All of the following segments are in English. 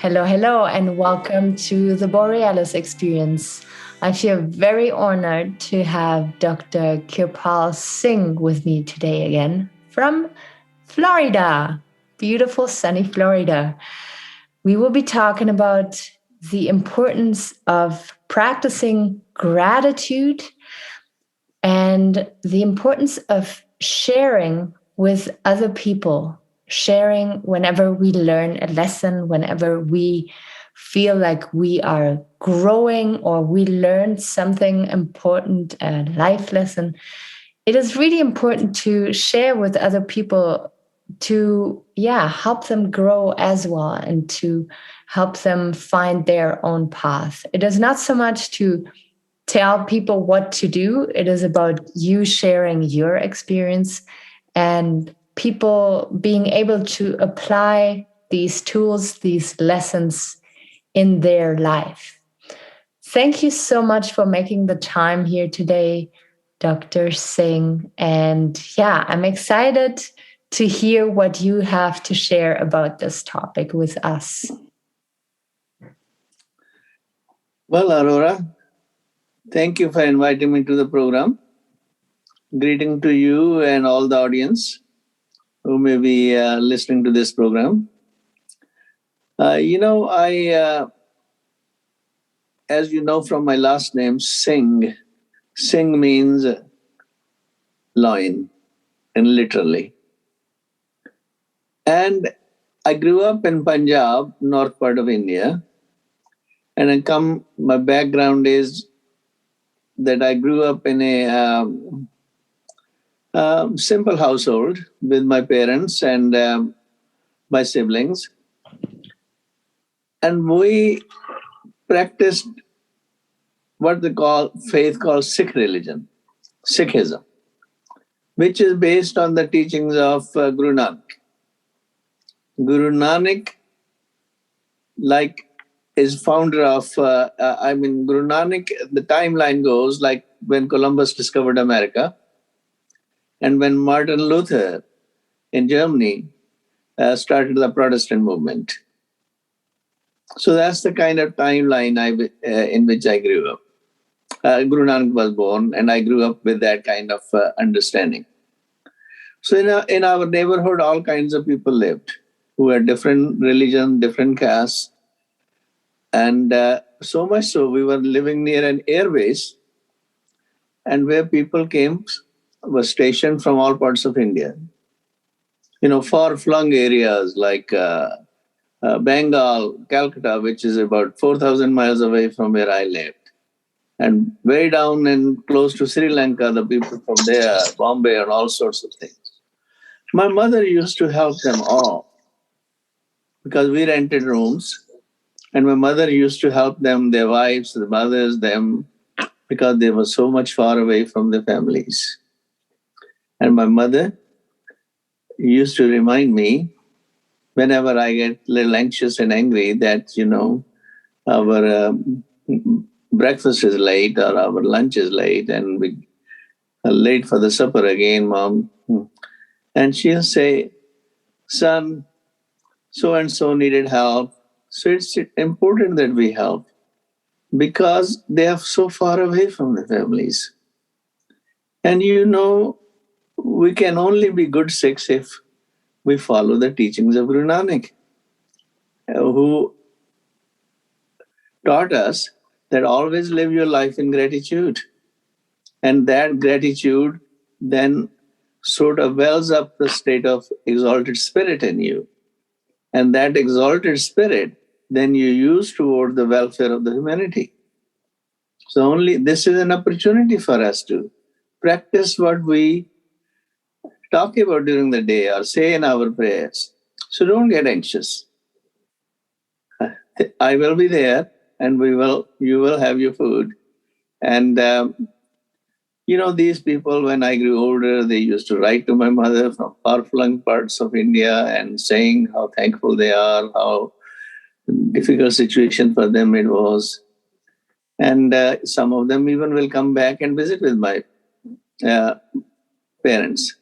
Hello, hello, and welcome to the Borealis Experience. I feel very honored to have Dr. Kirpal Singh with me today again from Florida, beautiful sunny Florida. We will be talking about the importance of practicing gratitude and the importance of sharing with other people, sharing whenever we learn a lesson, whenever we feel like we are growing or we learned something important, a life lesson. It is really important to share with other people to, help them grow as well and to help them find their own path. It is not so much to tell people what to do. It is about you sharing your experience and people being able to apply these tools, these lessons in their life. Thank you so much for making the time here today, Dr. Singh. And I'm excited to hear what you have to share about this topic with us. Well, Aurora, thank you for inviting me to the program. Greeting to you and all the audience who may be listening to this program. As you know from my last name, Singh. Singh means lion, and literally. And I grew up in Punjab, north part of India. And my background is that I grew up in a simple household with my parents and my siblings. And we practiced what they call faith called Sikh religion, Sikhism, which is based on the teachings of Guru Nanak. Guru Nanak, is founder of, Guru Nanak, the timeline goes like when Columbus discovered America and when Martin Luther in Germany started the Protestant movement. So that's the kind of timeline in which I grew up. Guru Nanak was born, and I grew up with that kind of understanding. So in our neighborhood, all kinds of people lived who had different religion, different castes. And so much so, we were living near an airways, and where people were stationed from all parts of India. Far-flung areas like Bengal, Calcutta, which is about 4,000 miles away from where I lived. And way down and close to Sri Lanka, the people from there, Bombay, and all sorts of things. My mother used to help them all because we rented rooms. And my mother used to help them, their wives, the mothers, them, because they were so much far away from their families. And my mother used to remind me, whenever I get a little anxious and angry, that, our breakfast is late or our lunch is late and we are late for the supper again, Mom. And she'll say, son, so-and-so needed help. So it's important that we help because they are so far away from the families. And we can only be good Sikhs if we follow the teachings of Guru Nanak, who taught us that always live your life in gratitude. And that gratitude then sort of wells up the state of exalted spirit in you. And that exalted spirit then you use toward the welfare of the humanity. So this is an opportunity for us to practice what we talk about during the day or say in our prayers. So don't get anxious. I will be there and you will have your food. And, these people, when I grew older, they used to write to my mother from far-flung parts of India and saying how thankful they are, how difficult situation for them it was. And some of them even will come back and visit with my parents,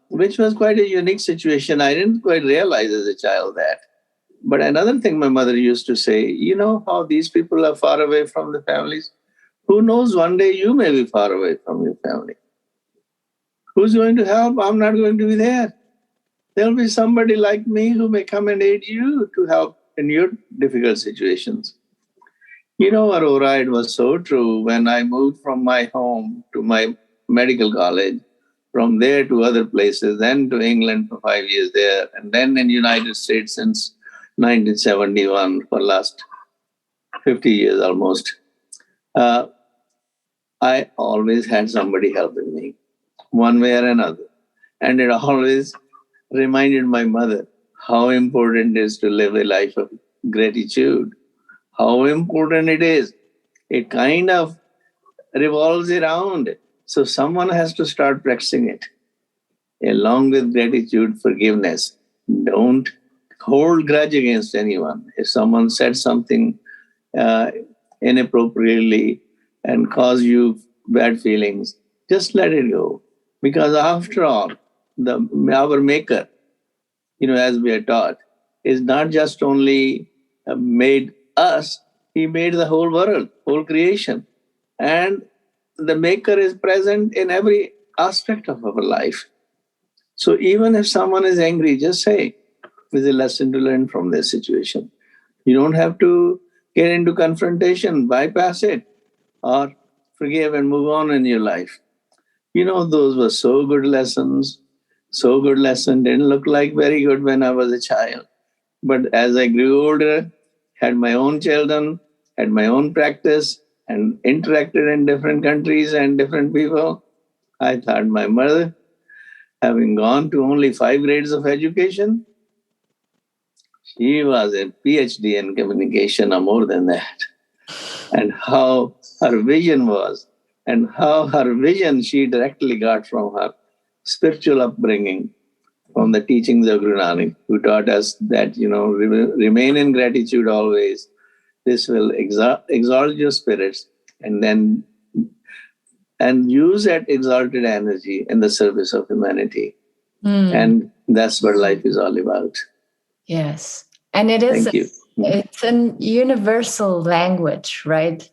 which was quite a unique situation. I didn't quite realize as a child that But another thing my mother used to say, you know how these people are far away from the families? Who knows, one day you may be far away from your family. Who's going to help? I'm not going to be there. There'll be somebody like me who may come and aid you to help in your difficult situations. You know, Aurora, it was so true when I moved from my home to my medical college, from there to other places, then to England for 5 years there, and then in United States since 1971 for last 50 years almost. Uh, I always had somebody helping me, one way or another. And it always reminded my mother how important it is to live a life of gratitude, how important it is. It kind of revolves around. So someone has to start practicing it. Along with gratitude, forgiveness. Don't hold grudge against anyone. If someone said something uh, inappropriately and caused you bad feelings, just let it go. Because after all, our maker, as we are taught, is not just only made us, he made the whole world, whole creation. And the maker is present in every aspect of our life. So even if someone is angry, just say, there's a lesson to learn from this situation. You don't have to get into confrontation, bypass it, or forgive and move on in your life. Those were so good lessons. So good lesson. Didn't look like very good when I was a child. But as I grew older, had my own children, had my own practice, and interacted in different countries and different people, I thought my mother, having gone to only 5 grades of education, she was a PhD in communication or more than that. And how her vision was, and how her vision she directly got from her spiritual upbringing, from the teachings of Guru Nanak, who taught us that, remain in gratitude always. This will exalt your spirits, and use that exalted energy in the service of humanity. And that's what life is all about. Yes. And it is, Thank you. it's a universal language, right?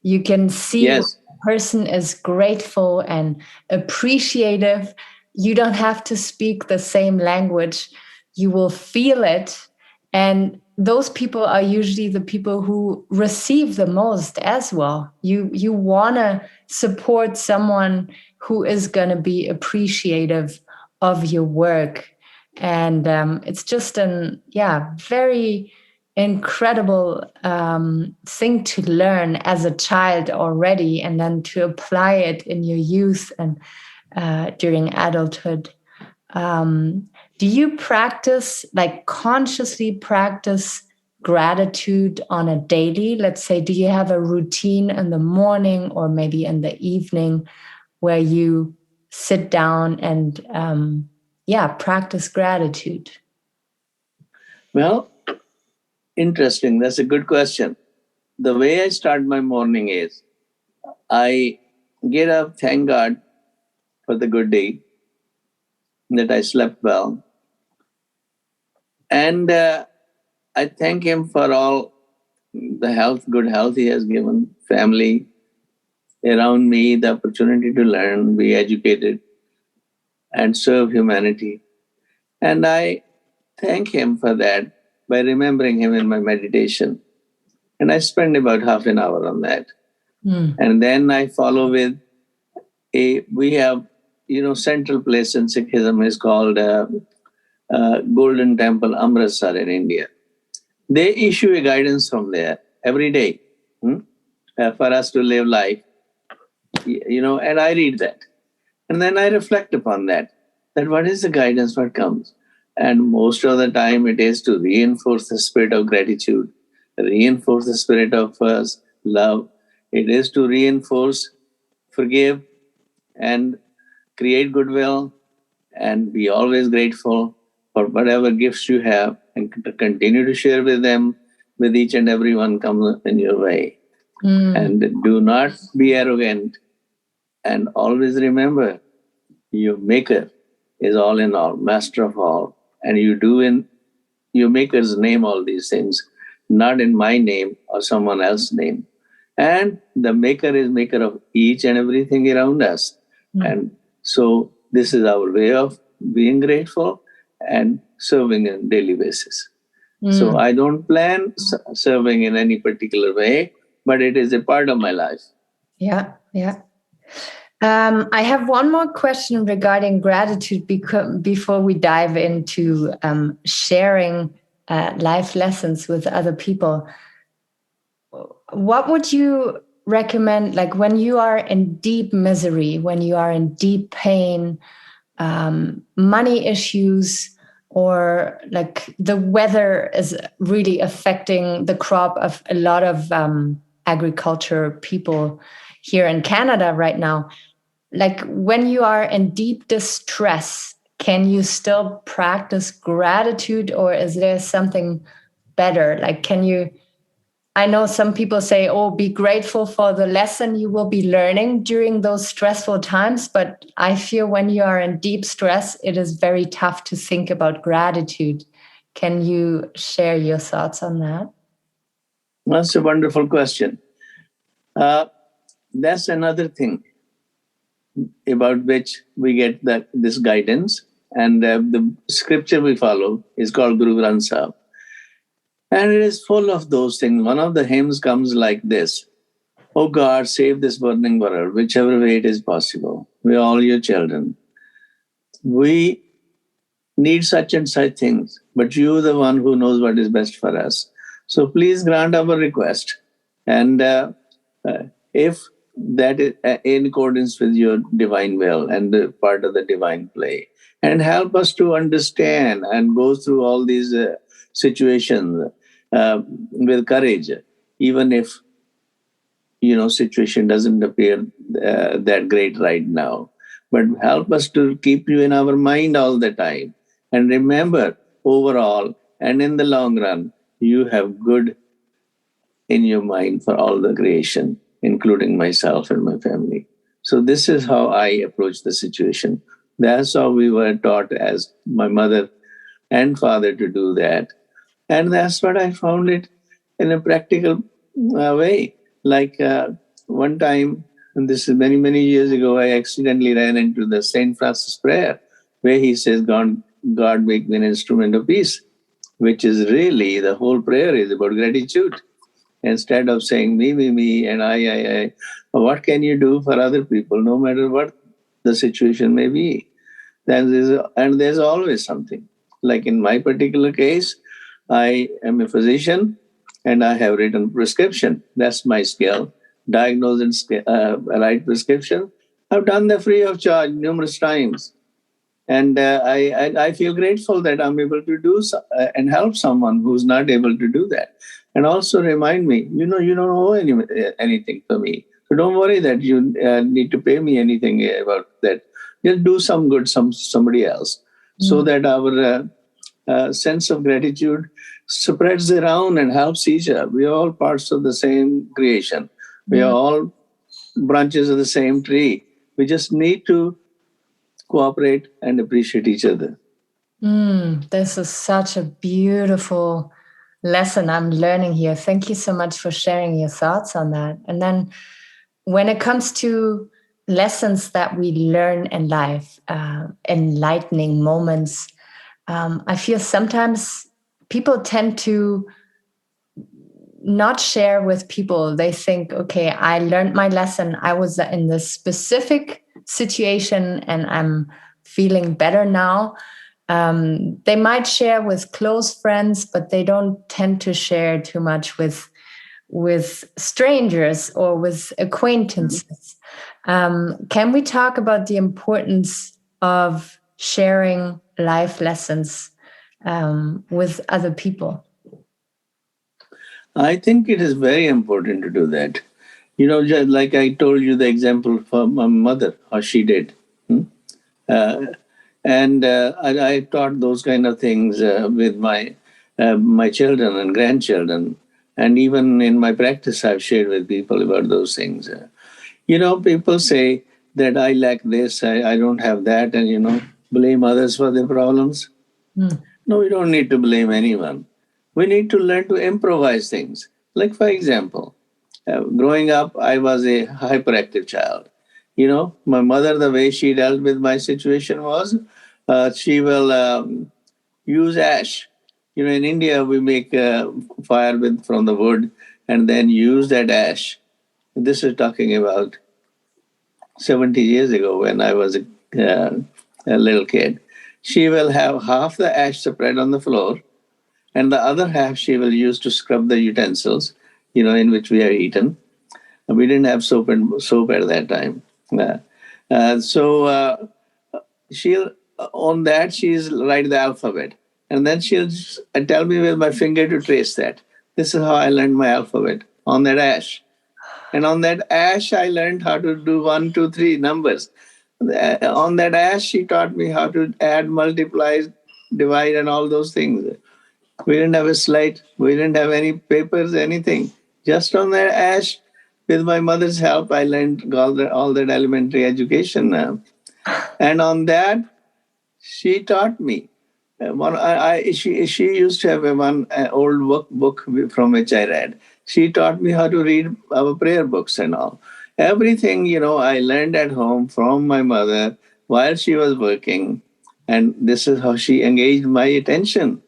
You can see when Yes. a person is grateful and appreciative. You don't have to speak the same language. You will feel it. And those people are usually the people who receive the most as well. You want to support someone who is going to be appreciative of your work. And it's just very incredible thing to learn as a child already, and then to apply it in your youth and during adulthood. Do you practice, like consciously practice gratitude on a daily? Let's say, do you have a routine in the morning or maybe in the evening where you sit down and practice gratitude? Well, interesting. That's a good question. The way I start my morning is I get up, thank God for the good day, that I slept well. And I thank Him for all the good health He has given, family around me, the opportunity to learn, be educated, and serve humanity. And I thank Him for that by remembering Him in my meditation. And I spend about half an hour on that. And then I follow with we have, central place in Sikhism is called Golden Temple, Amritsar in India. They issue a guidance from there every day for us to live life, and I read that. And then I reflect upon that what is the guidance, what comes. And most of the time it is to reinforce the spirit of gratitude, reinforce the spirit of love. It is to reinforce, forgive, and create goodwill, and be always grateful for whatever gifts you have, and continue to share with them, with each and every one comes in your way. And do not be arrogant, and always remember your maker is all in all, master of all, and you do your maker's name all these things, not in my name or someone else's name. And the maker is maker of each and everything around us. And so this is our way of being grateful and serving on a daily basis. So I don't plan serving in any particular way, but it is a part of my life. Yeah, yeah. I have one more question regarding gratitude before we dive into sharing life lessons with other people. What would you recommend, like when you are in deep misery, when you are in deep pain, money issues, or like the weather is really affecting the crop of a lot of agriculture people here in Canada right now? Like when you are in deep distress, can you still practice gratitude, or is there something better? Like, can you? I know some people say, oh, be grateful for the lesson you will be learning during those stressful times. But I feel when you are in deep stress, it is very tough to think about gratitude. Can you share your thoughts on that? That's a wonderful question. That's another thing about which we get this guidance. And the scripture we follow is called Guru Granth Sahib. And it is full of those things. One of the hymns comes like this: Oh God, save this burning world, whichever way it is possible. We are all your children. We need such and such things, but you are the one who knows what is best for us. So please grant our request. And if that is in accordance with your divine will and the part of the divine play, and help us to understand and go through all these situations with courage, even if situation doesn't appear that great right now. But help us to keep you in our mind all the time. And remember, overall and in the long run, you have good in your mind for all the creation, including myself and my family. So this is how I approach the situation. That's how we were taught as my mother and father to do that. And that's what I found it in a practical way. Like one time, and this is many, many years ago, I accidentally ran into the St. Francis prayer, where he says, God make me an instrument of peace, which is really, the whole prayer is about gratitude. Instead of saying me, and I, what can you do for other people, no matter what the situation may be? And there's always something. Like in my particular case, I am a physician and I have written prescription. That's my skill. Diagnose and write prescription. I've done that free of charge numerous times. And I feel grateful that I'm able to do and help someone who's not able to do that. And also remind me, you don't owe anything for me. So don't worry that you need to pay me anything about that. Just do some good somebody else, so that our sense of gratitude spreads around and helps each other. We are all parts of the same creation. We are all branches of the same tree. We just need to cooperate and appreciate each other. This is such a beautiful lesson I'm learning here. Thank you so much for sharing your thoughts on that. And then when it comes to lessons that we learn in life, enlightening moments, I feel sometimes people tend to not share with people. They think, okay, I learned my lesson. I was in this specific situation and I'm feeling better now. They might share with close friends, but they don't tend to share too much with strangers or with acquaintances. Can we talk about the importance of sharing life lessons with other people? I think it is very important to do that. Just like I told you the example for my mother, how she did. And I taught those kind of things with my children and grandchildren. And even in my practice, I've shared with people about those things. People say that I lack this, I don't have that, and, blame others for their problems. No, we don't need to blame anyone. We need to learn to improvise things. Like, for example, growing up, I was a hyperactive child. My mother, the way she dealt with my situation was she will use ash. In India, we make fire from the wood and then use that ash. This is talking about 70 years ago when I was a little kid. She will have half the ash spread on the floor, and the other half she will use to scrub the utensils, in which we have eaten. We didn't have soap at that time. So she'll on that she's write the alphabet, and then she'll tell me with my finger to trace that. This is how I learned my alphabet on that ash. And on that ash, I learned how to do 1, 2, 3 numbers. On that ash, she taught me how to add, multiply, divide, and all those things. We didn't have a slate. We didn't have any papers, anything. Just on that ash, with my mother's help, I learned all that elementary education now. And on that, she taught me. She used to have one old book from which I read. She taught me how to read our prayer books and all. Everything, I learned at home from my mother while she was working. And this is how she engaged my attention.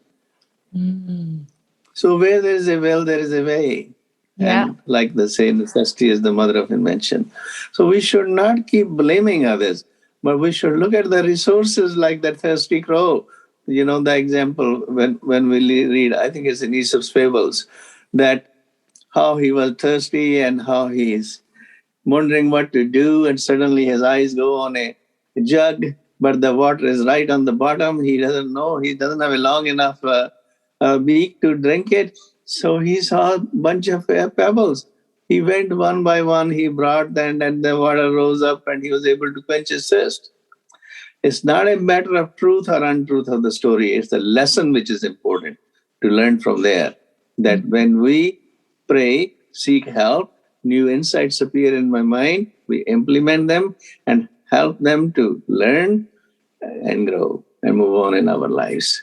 Mm. So where there is a will, there is a way. Yeah. And like they say, necessity is the mother of invention. So we should not keep blaming others, but we should look at the resources like that thirsty crow. The example when we read, I think it's in Aesop's Fables, that how he was thirsty and how he's wondering what to do, and suddenly his eyes go on a jug, but the water is right on the bottom. He doesn't know. He doesn't have a long enough beak to drink it. So he saw a bunch of pebbles. He went one by one. He brought them, and the water rose up, and he was able to quench his thirst. It's not a matter of truth or untruth of the story. It's the lesson which is important to learn from there. That when we pray, seek help, new insights appear in my mind, we implement them and help them to learn and grow and move on in our lives.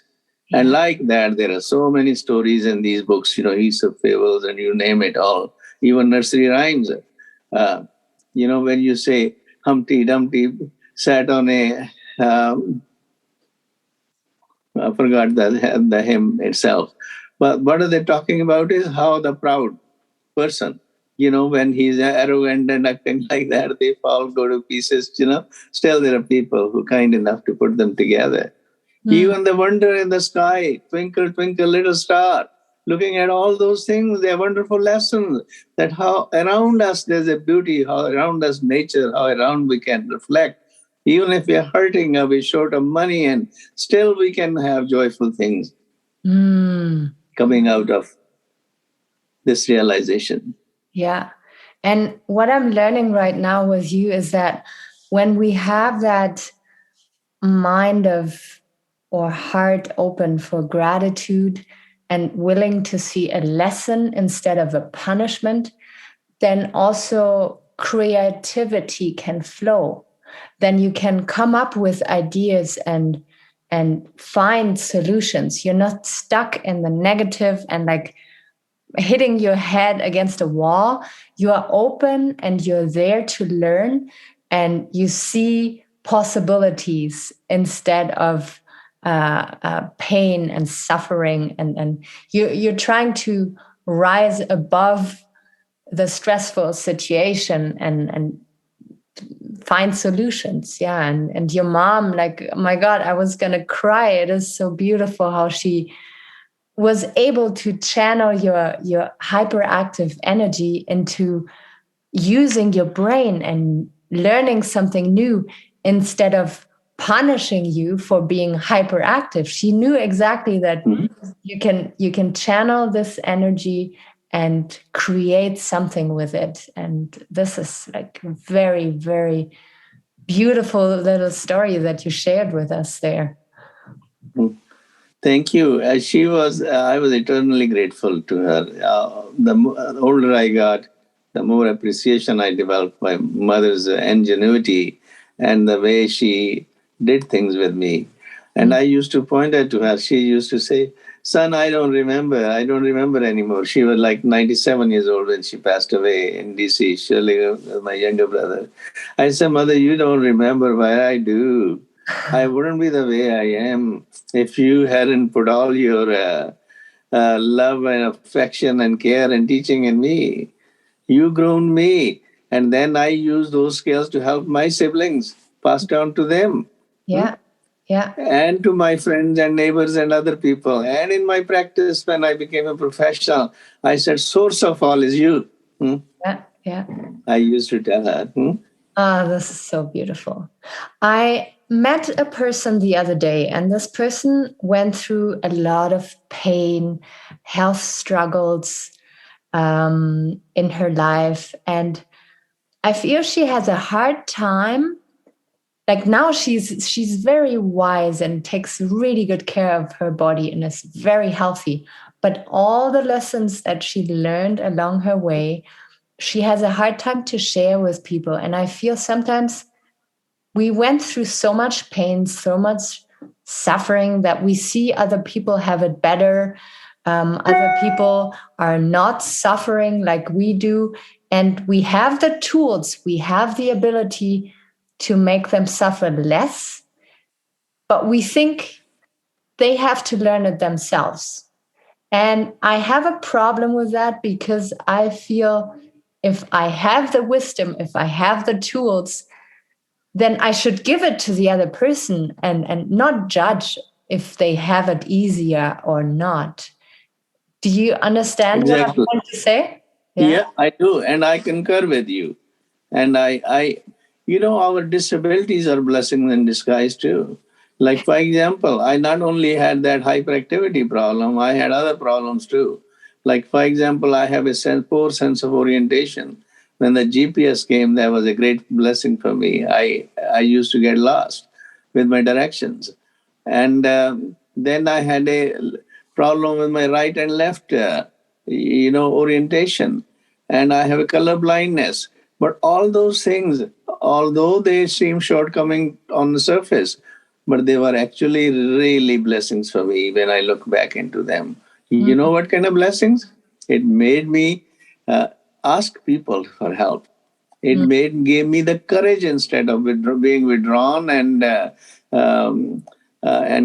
Yeah. And like that, there are so many stories in these books, Aesop fables, and you name it all, even nursery rhymes. When you say Humpty Dumpty sat on a I forgot the hymn itself. But what are they talking about is how the proud person, when he's arrogant and acting like that, they all go to pieces, Still there are people who are kind enough to put them together. Even the wonder in the sky, twinkle, twinkle, little star, looking at all those things, they're wonderful lessons that how around us there's a beauty, how around us nature, how around we can reflect. Even if we are hurting or we're short of money, and still we can have joyful things coming out of this realization. Yeah. And what I'm learning right now with you is that when we have that mind of or heart open for gratitude and willing to see a lesson instead of a punishment, then also creativity can flow. Then you can come up with ideas and find solutions. You're not stuck in the negative and like hitting your head against a wall. You are open and you're there to learn, and you see possibilities instead of pain and suffering, and you're trying to rise above the stressful situation and find solutions. Yeah. And your mom, like, oh my God, I was gonna cry. It is so beautiful how she was able to channel your hyperactive energy into using your brain and learning something new instead of punishing you for being hyperactive. She knew exactly that you can channel this energy and create something with it. And this is like very, very beautiful little story that you shared with us there. Thank you. I was eternally grateful to her. The older I got, the more appreciation I developed my mother's ingenuity and the way she did things with me. And I used to point that to her. She used to say, "Son, I don't remember. I don't remember anymore." She was like 97 years old when she passed away in DC. Shirley, my younger brother. I said, "Mother, you don't remember, but I do. I wouldn't be the way I am if you hadn't put all your love and affection and care and teaching in me. You grown me. And then I use those skills to help my siblings, passed on to them. Hmm? Yeah. Yeah. And to my friends and neighbors and other people. And in my practice, when I became a professional, I said, source of all is you. Hmm? Yeah. Yeah. I used to tell her. Hmm? Ah, this is so beautiful. I met a person the other day, and this person went through a lot of pain, health struggles in her life. And I feel she has a hard time. Like now she's very wise and takes really good care of her body and is very healthy. But all the lessons that she learned along her way, she has a hard time to share with people. And I feel sometimes we went through so much pain, so much suffering that we see other people have it better. Other people are not suffering like we do. And we have the tools, we have the ability to make them suffer less, but we think they have to learn it themselves. And I have a problem with that because I feel if I have the wisdom, if I have the tools, then I should give it to the other person and not judge if they have it easier or not. Do you understand what I'm Exactly. trying to say? Yeah. Yeah, I do. And I concur with you. And our disabilities are blessings in disguise too. Like, for example, I not only had that hyperactivity problem, I had other problems too. Like, for example, I have a poor sense of orientation. When the GPS came, that was a great blessing for me. I used to get lost with my directions. And then I had a problem with my right and left, orientation. And I have a color blindness. But all those things, although they seem shortcoming on the surface, but they were actually really blessings for me when I look back into them. You know what kind of blessings? It made me ask people for help. It gave me the courage instead of being withdrawn and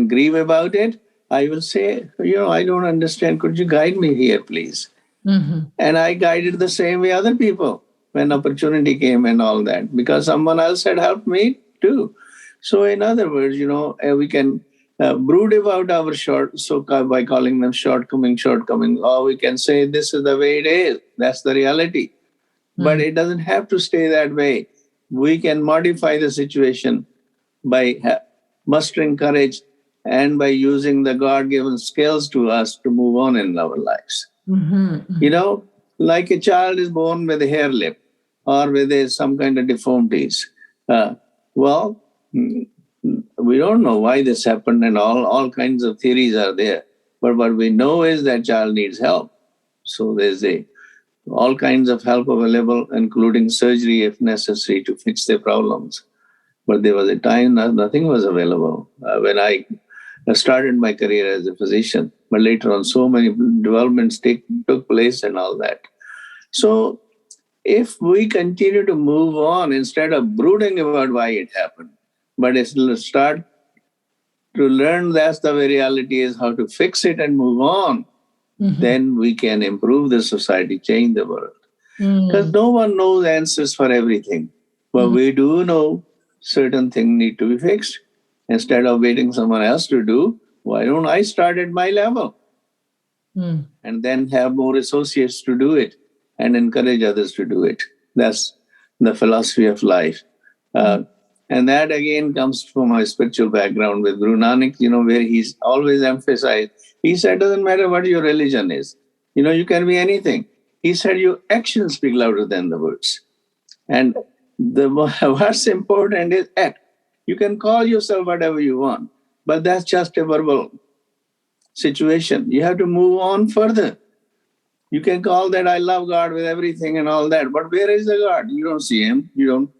grieve about it. I will say, I don't understand. Could you guide me here, please? Mm-hmm. And I guided the same way other people when opportunity came and all that, because someone else had helped me too. So, in other words, we can brood about our by calling them shortcoming, or we can say this is the way it is. That's the reality. But it doesn't have to stay that way. We can modify the situation by mustering courage and by using the God given skills to us to move on in our lives. Mm-hmm. Like a child is born with a hair lip or with some kind of deformities. Well, we don't know why this happened, and all kinds of theories are there. But what we know is that child needs help. So there's all kinds of help available, including surgery if necessary to fix their problems. But there was a time nothing was available when I started my career as a physician. But later on, so many developments took place and all that. So if we continue to move on instead of brooding about why it happened, but start to learn that's the way reality is, how to fix it and move on, then we can improve the society, change the world. Because no one knows answers for everything. But we do know certain things need to be fixed. Instead of waiting someone else to do, why don't I start at my level? And then have more associates to do it and encourage others to do it. That's the philosophy of life. And that again comes from my spiritual background with Guru Nanak, where he's always emphasized. He said, doesn't matter what your religion is. You can be anything. He said, your actions speak louder than the words. And what's important is act. You can call yourself whatever you want, but that's just a verbal situation. You have to move on further. You can call that I love God with everything and all that, but where is the God? You don't see him. You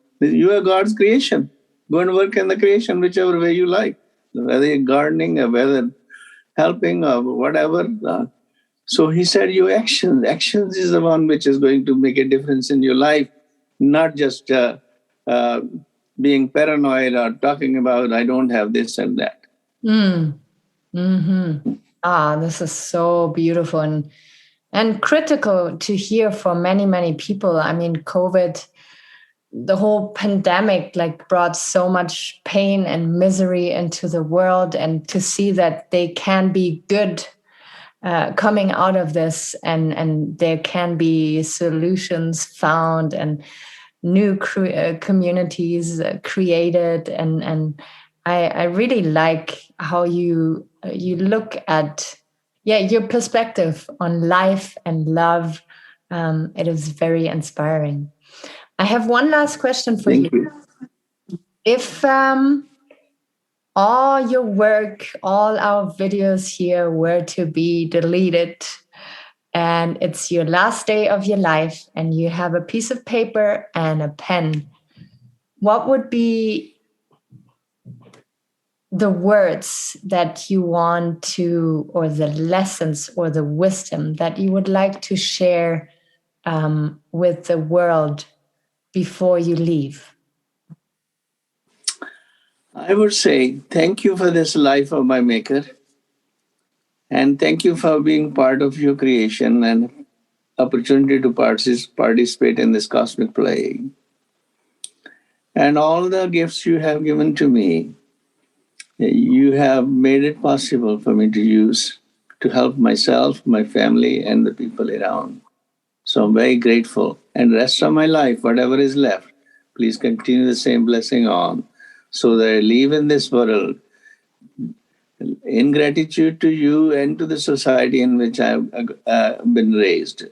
are God's creation. Go and work in the creation whichever way you like. whether you're gardening or whether helping or whatever. So he said, your actions. Actions is the one which is going to make a difference in your life, not just uh, being paranoid or talking about, I don't have this and that. Mm. Mm-hmm. Ah, this is so beautiful and critical to hear from many, many people. I mean, COVID, the whole pandemic, like brought so much pain and misery into the world, and to see that they can be good coming out of this, and there can be solutions found, and new communities created, and I really like how you look at, yeah, your perspective on life and love. It is very inspiring. I have one last question for you. Thank you. If all your work, all our videos here were to be deleted, and it's your last day of your life, and you have a piece of paper and a pen, what would be the words that you want to, or the lessons or the wisdom that you would like to share with the world before you leave? I would say thank you for this life of my maker, and thank you for being part of your creation and opportunity to participate in this cosmic play. And all the gifts you have given to me, you have made it possible for me to use to help myself, my family, and the people around. So I'm very grateful. And rest of my life, whatever is left, please continue the same blessing on, so that I live in this world in gratitude to you and to the society in which I've been raised,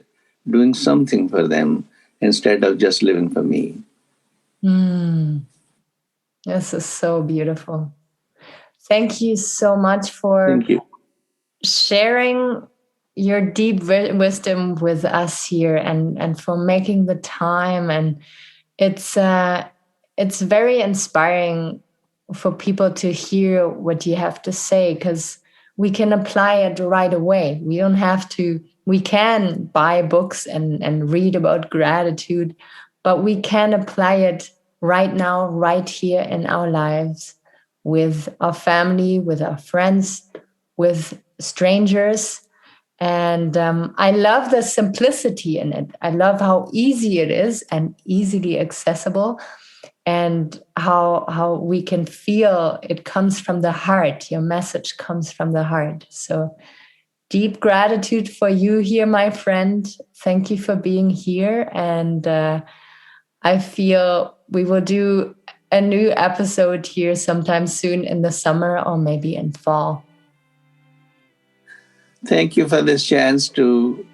doing something for them instead of just living for me. Mm, this is so beautiful. Thank you so much for Thank you. sharing your deep wisdom with us here, and for making the time. And it's it's very inspiring for people to hear what you have to say, because we can apply it right away. We don't have to, we can buy books and read about gratitude, but we can apply it right now, right here in our lives, with our family, with our friends, with strangers. And I love the simplicity in it. I love how easy it is and easily accessible, and how we can feel it comes from the heart. Your message comes from the heart. So deep gratitude for you here, my friend. Thank you for being here. And I feel we will do a new episode here sometime soon in the summer, or maybe in fall. Thank you for this chance to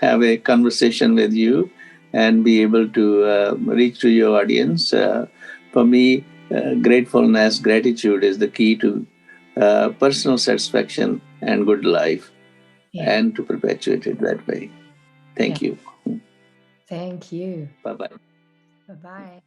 have a conversation with you and be able to reach to your audience. For me, gratefulness, gratitude is the key to personal satisfaction and good life, Yeah. and to perpetuate it that way. Yeah. Thank you. Thank you. Bye bye. Bye bye.